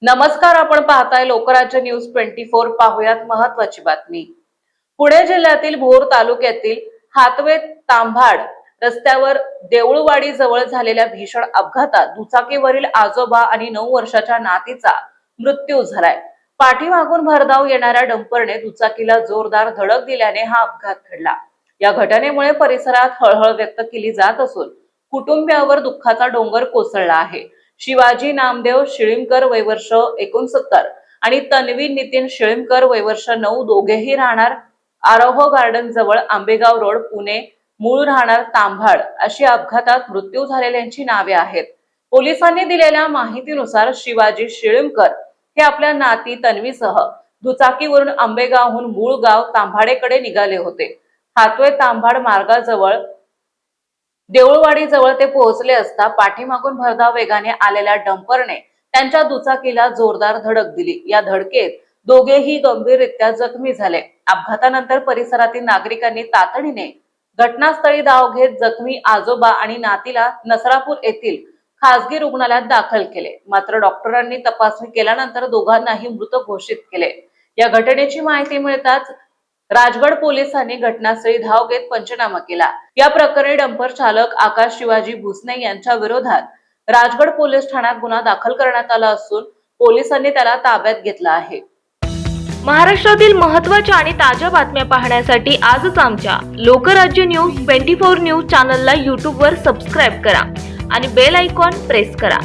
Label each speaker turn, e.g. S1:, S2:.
S1: नमस्कार, आपण पाहताय लोकराज्य न्यूज 24। पाहुयात महत्त्वाची बातमी। पुणे जिल्ह्यातील भोर तालुक्यातील हातवे तांभाड रस्त्यावर देऊळवाडी जवळ झालेल्या भीषण अपघातात दुचाकीवरील आजोबा आणि 9 वर्षाच्या नातीचा मृत्यू झालाय। पाठीमागून भरधाव येणाऱ्या डंपरने दुचाकीला जोरदार धडक दिल्याने हा अपघात घडला। या घटनेमुळे परिसरात हळहळ व्यक्त केली जात असून कुटुंबियावर दुःखाचा डोंगर कोसळला आहे। शिवाजी नामदेव शिळीमकर वय वर्ष 69 आणि तन्वी नितीन शिळीमकर वय वर्ष 9 दोघेही राहणार आरोह गार्डन जवळ आंबेगाव रोड पुणे, मूळ राहणार तांभाड अशी अपघातात मृत्यू झालेल्यांची नावे आहेत। पोलिसांनी दिलेल्या माहितीनुसार शिवाजी शिळीमकर हे आपल्या नाती तन्वीसह दुचाकीवरून आंबेगावहून मूळ गाव तांभाडेकडे निघाले होते। हातवे तांभाड मार्गाजवळ देऊळवाडी जवळ ते पोहोचले असता पाठीमागून भरधाव वेगाने आलेल्या डंपरने त्यांच्या दुचाकीला जोरदार धडक दिली। या धडकेत दोघेही गंभीररित्या जखमी झाले। अपघातानंतर परिसरातील नागरिकांनी तातडीने घटनास्थळी धाव घेत जखमी आजोबा आणि नातीला नसरापूर येथील खासगी रुग्णालयात दाखल केले। मात्र डॉक्टरांनी तपासणी केल्यानंतर दोघांनाही मृत घोषित केले। या घटनेची माहिती मिळताच राजगड पोलिसांनी घटनास्थळी धाव घेत पंचनामा केला। या प्रकरणी डंपर चालक आकाश शिवाजी भुसने यांच्या विरोधात राजगड पोलीस ठाण्यात गुन्हा दाखल करण्यात आला असून पोलिसांनी त्याला ताब्यात घेतला आहे।
S2: महाराष्ट्रातील महत्त्वाच्या आणि ताज्या बातम्या पाहण्यासाठी आजच आमच्या लोकराज्य न्यूज 24 न्यूज चॅनलला YouTube वर सबस्क्राइब करा आणि बेल आयकॉन प्रेस करा।